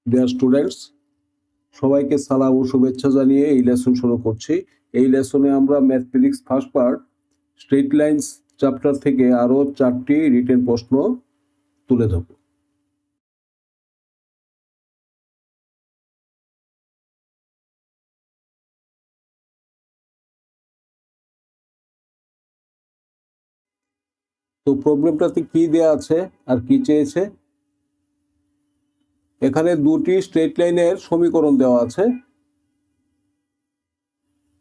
Dear students, সবাইকে সালাম ও শুভেচ্ছা জানিয়ে এই লেসন শুরু করছি। এই লেসনে আমরা mathematics first part straight lines chapter থেকে আরো 4টি রিটেন প্রশ্ন তুলে ধরব। তো প্রবলেমটাতে কি দেয়া আছে আর কি চেয়েছে? এখানে দুটি স্ট্রেট লাইনের সমীকরণ দেওয়া আছে।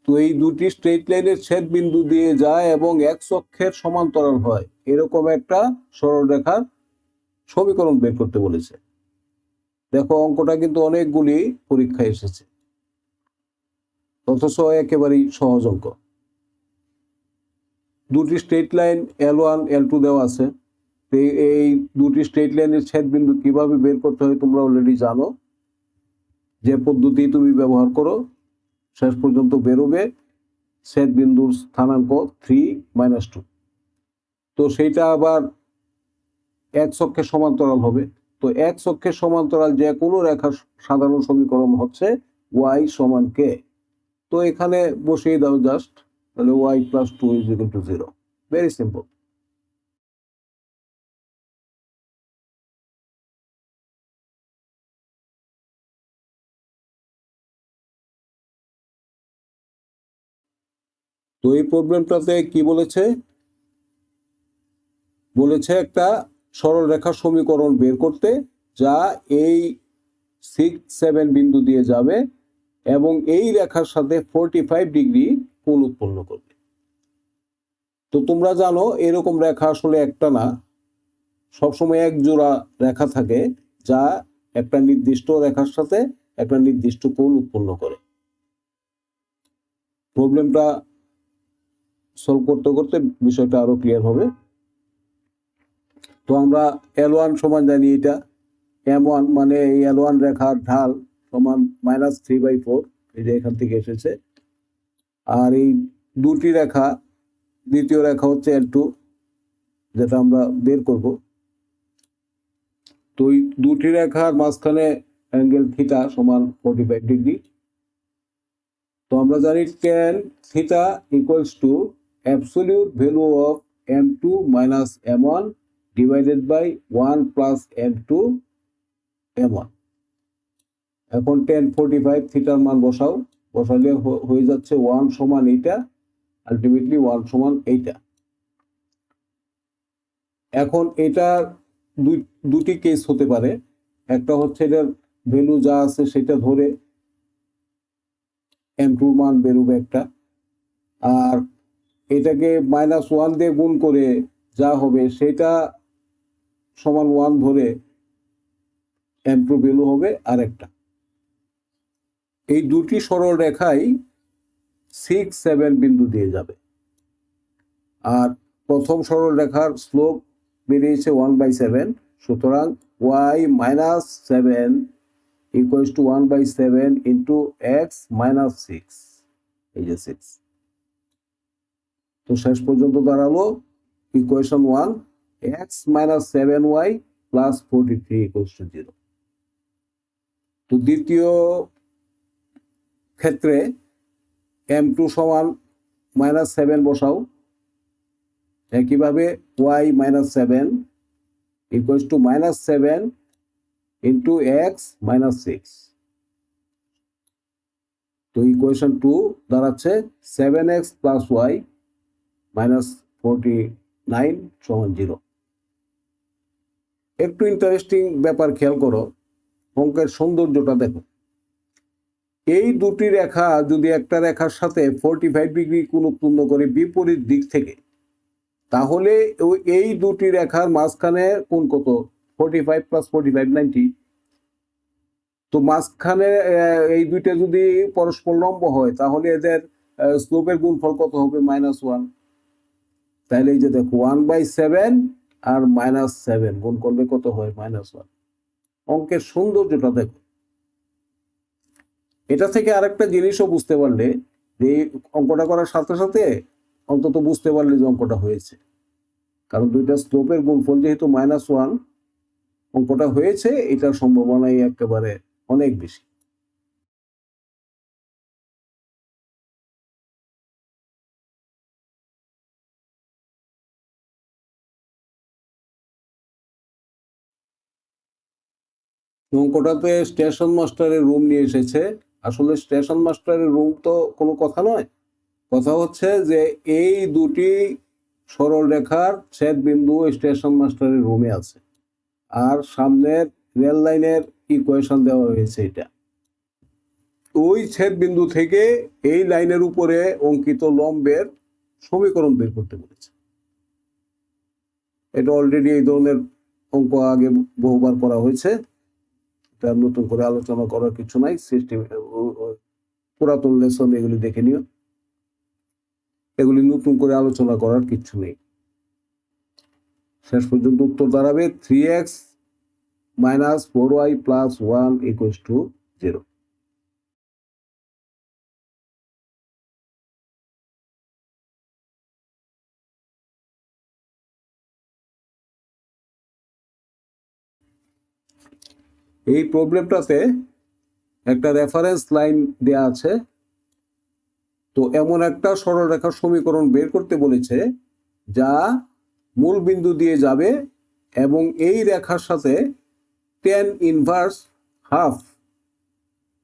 তো এই দুটি স্ট্রেট লাইনের ছেদ বিন্দু দিয়ে যায় এবং এক্স অক্ষের সমান্তরাল হয় এরকম একটা সরলরেখার সমীকরণ বের করতে বলেছে। দেখো, অঙ্কটা কিন্তু অনেকগুলি পরীক্ষায় এসেছে, অথচ একেবারেই সহজ অঙ্ক। দুটি স্ট্রেট লাইন L1 L2 দেওয়া আছে। এই দুটি স্ট্রেট লাইনের ছেদ বিন্দু কিভাবে বের করতে হয় তোমরা অলরেডি জানো। যে পদ্ধতি তুমি ব্যবহার করো শেষ পর্যন্ত বেরোবে ছেদ বিন্দুর স্থানাঙ্ক 3-2। তো সেইটা আবার এক্স অক্ষের সমান্তরাল হবে। তো এক্স অক্ষের সমান্তরাল যে কোনো রেখার সাধারণ সমীকরণ হচ্ছে y সমান k। তো এখানে বসিয়ে দাও জাস্ট, তাহলে y + 2 = 0। Very simple. তো এই প্রবলেমটাতে কি বলেছে? বলেছে একটা সরল রেখার সমীকরণ বের করতে, যা এই 6-7 বিন্দু দিয়ে যাবে এবং এই রেখার সাথে 45 ডিগ্রি কোণ উৎপন্ন করবে। তো তোমরা জানো এরকম রেখা আসলে একটা না, সবসময় এক জোড়া রেখা থাকে যা একটা নির্দিষ্ট রেখার সাথে একটা নির্দিষ্ট কোণ উৎপন্ন করে। প্রবলেমটা সলভ করতে করতে বিষয়টা আরো ক্লিয়ার হবে। তো আমরা L1 সমান জানি, এটা M1 মানে এই L1 রেখার ঢাল সমান -3/4, এই যে এখান থেকে এসেছে। আর এই দুটি রেখা, দ্বিতীয় রেখা হচ্ছে L2, যেটা আমরা বের করব। তো এই দুটি রেখার মাঝখানে অ্যাঙ্গেল থিটা সমান 45 ডিগ্রি। তো আমরা জানি tan theta equals to absolute value of M2 minus M1 divided by 1 plus M2 M1। এখন tan 45 থিটার মান বসালে হয়ে যাচ্ছে 1 সমান এইটা, আলটিমেটলি 1 সমান এইটা। এখন এটা দুটি কেস হতে পারে। একটা হচ্ছে এটার ভ্যালু যা আছে সেটা ধরে M2 মান বেরোবে একটা, আর এটাকে -1 দিয়ে গুণ করে যা হবে সেটা সমান 1 ধরে M2 ভ্যালু হবে আরেকটা। এই দুটি সরল রেখাই 6-7 বিন্দু দিয়ে যাবে। আর প্রথম সরল রেখার স্লোপ বেরিয়েছে 1/7, সুতরাং y - 7 equals to 1/7 into x - 6, এই যে 6। তো শেষ পর্যন্ত দাঁড়ালো ইকুয়েশন 1 x - 7y + 43 = 0। তো দ্বিতীয় ক্ষেত্রে M2 সমান -7 বসাও। একইভাবে y - 7 equals to -7 into x - 6। তো ইকুয়েশন 2 দাঁড়াচ্ছে 7x + y - 49 = 0। একটু ইন্টারেস্টিং ব্যাপার খেয়াল করো, অঙ্কের সৌন্দর্যটা দেখো। এই দুটি রেখা যদি একটা রেখার সাথে 45 ডিগ্রি কোণ উৎপন্ন করে বিপরীত দিক থেকে, তাহলে এই দুটি রেখার মাঝখানে কোণ কত? 45 + 45 90। তো মাঝখানে এই দুইটা যদি পরস্পর লম্ব হয় তাহলে এদের স্লোপের গুণফল কত হবে? -1। তাহলে এই যে দেখো 1/7 আর -7 গুণ করলে কত হয়? -1। অঙ্কের সৌন্দর্যটা দেখো। এটা থেকে আরেকটা জিনিসও বুঝতে পারলে, যে অঙ্কটা করার সাথে সাথে অন্তত বুঝতে পারলে যে অঙ্কটা হয়েছে, কারণ দুইটা স্লোপের গুণফল যেহেতু -1, অঙ্কটা হয়েছে, এটার সম্ভাবনাই একেবারে অনেক বেশি। অঙ্কটাতে স্টেশন মাস্টারের রুম নিয়ে এসেছে। আসলে স্টেশন মাস্টারের রুম তো কোনো কথা নয়, কথা হচ্ছে যে এই দুটি সরল রেখার ছেদ বিন্দু স্টেশন মাস্টারের রুমে আছে, আর সামনের রেল লাইনের ইকুয়েশন দেওয়া হয়েছে। এটা ওই ছেদ বিন্দু থেকে এই লাইনের উপরে অঙ্কিত লম্বের সমীকরণ বের করতে বলেছে। এটা অলরেডি এই ধরনের অঙ্ক আগে বহুবার করা হয়েছে, এটা নতুন করে আলোচনা করার কিছু নাই। সিস্টেম পুরাতন লেসন এগুলি দেখে নিও, এগুলি নতুন করে আলোচনা করার কিছু নেই। শেষ পর্যন্ত উত্তর দাঁড়াবে 3x minus 4y plus 1 equals to 0। এই প্রবলেমটাতে একটা রেফারেন্স লাইন দেয়া আছে। তো এমন একটা সরলরেখার সমীকরণ বের করতে বলেছে যা মূল বিন্দু দিয়ে যাবে এবং এই রেখার সাথে tan ইনভার্স হাফ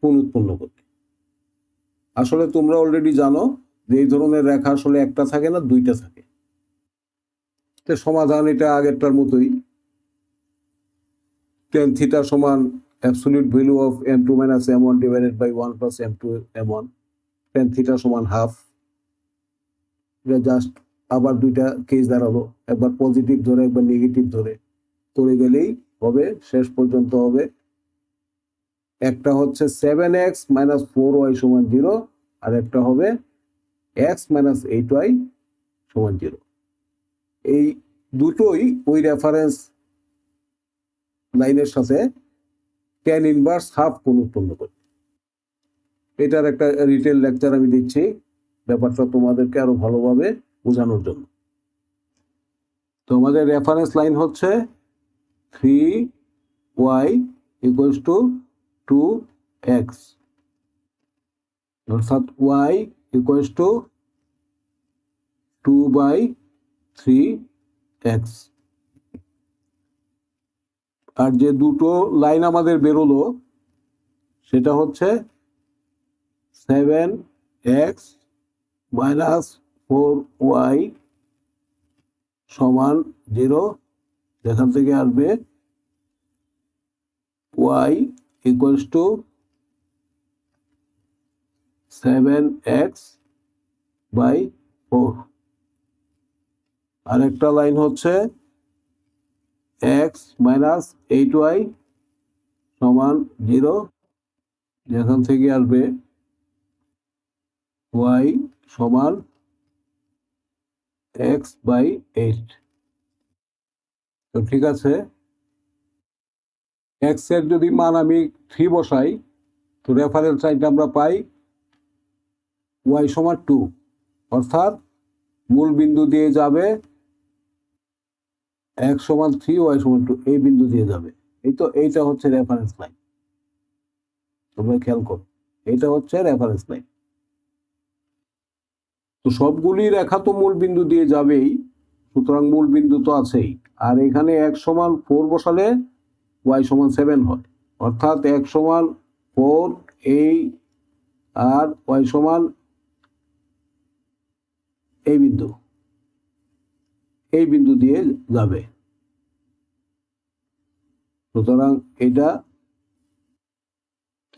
কোণ উৎপন্ন করবে। আসলে তোমরা অলরেডি জানো যে এই ধরনের রেখা আসলে একটা থাকে না, দুইটা থাকে। তো সমাধান এটা আগেরটার মতোই। tan থিটা সমান absolute value of m2 minus m1 divided by 1 plus m2 m1, tan theta সমান হাফ। এটা জাস্ট আবার দুইটা কেস দাঁড়ালো, একবার পজিটিভ ধরে একবার নেগেটিভ ধরে করে গেলেই হবে। শেষ পর্যন্ত হবে একটা হচ্ছে 7x minus 4y সমান 0, আর একটা হবে x minus 8y সমান 0। এই দুটোই ওই রেফারেন্স লাইনের সাথে tan ইনভার্স হাফ কোণ উৎপন্ন করে। এটার একটা রিটেল লেকচার আমি দিচ্ছি ব্যাপারটা তোমাদেরকে আরো ভালোভাবে বোঝানোর জন্য। তো আমাদের রেফারেন্স লাইন হচ্ছে 3y equals to 2x, অর্থাৎ y equals to 2/3x। আর যে দুটো লাইন আমাদের বেরোলো সেটা হচ্ছে 7x minus 4y সমান 0, যেখান থেকে আসবে y equals to 7x by 4। আরেকটা লাইন হচ্ছে x minus 8y সমান 0, যেখান থেকে আসবে y সমান x by 8। তো ঠিক আছে, x এর যদি মান আমি 3 বসাই তো রেফারেন্স লাইনটা আমরা পাই y সমান 2, অর্থাৎ মূল বিন্দু দিয়ে যাবে x সমান 3 y সমান 2 এই বিন্দু দিয়ে যাবে। এই তো এইটা হচ্ছে রেফারেন্স লাইন, তোমরা খেয়াল করো, এটা হচ্ছে রেফারেন্স লাইন। তো সবগুলি রেখা তো মূল বিন্দু দিয়ে যাবেই, সুতরাং মূল বিন্দু তো আছেই। আর এখানে x সমান 4 বসালে y সমান 7 হয়, অর্থাৎ x সমান 4 এই আর y সমান এই বিন্দু দিয়ে যাবে। সুতরাং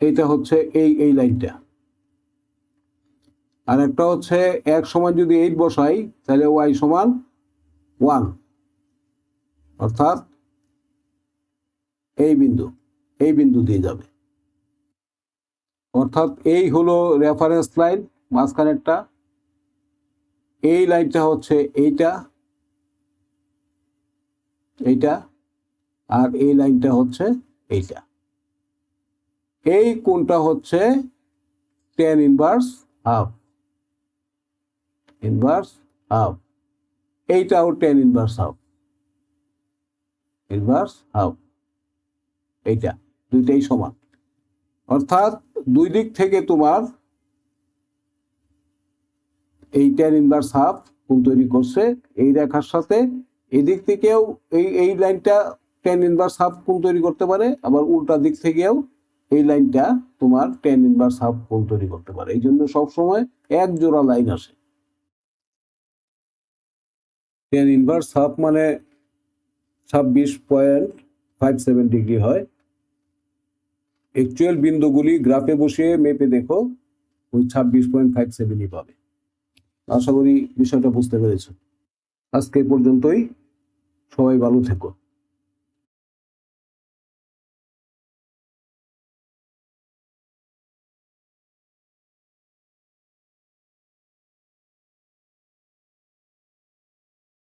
এইটা হচ্ছে এই লাইনটা। আর একটা হচ্ছে x সমান যদি 8 বসাই তাহলে y সমান 1, অর্থাৎ এই বিন্দু দিয়ে যাবে। অর্থাৎ এই হলো রেফারেন্স লাইন মাঝখানেরটা, এই লাইনটা হচ্ছে এইটা, আর এই লাইনটা হচ্ছে এইটা। এই কোণটা হচ্ছে tan ইনভার্স হাফ, এইটাও tan ইনভার্স হাফ, এইটা দুইটাই সমান। অর্থাৎ দুই দিক থেকে তোমার এই tan ইনভার্স হাফ কোণ তৈরি করছে। এই রেখার সাথে এই দিক থেকেও এই লাইনটা tan ইনভার্স হাফ কোণ তৈরি করতে পারে, আবার উল্টা দিক থেকেও এই লাইনটা তোমার tan ইনভার্স হাফ কোণ তৈরি করতে পারে। এই জন্য সবসময় এক জোড়া লাইন আসে। tan ইনভার্স হাফ মানে 26.57 ডিগ্রি হয়। অ্যাকচুয়াল বিন্দুগুলি গ্রাফে বসিয়ে মেপে দেখো, ওই 26.57ই পাবে। আশা করি বিষয়টা বুঝতে পেরেছ। আজকে পর্যন্তই, সবাই ভালো থেকো।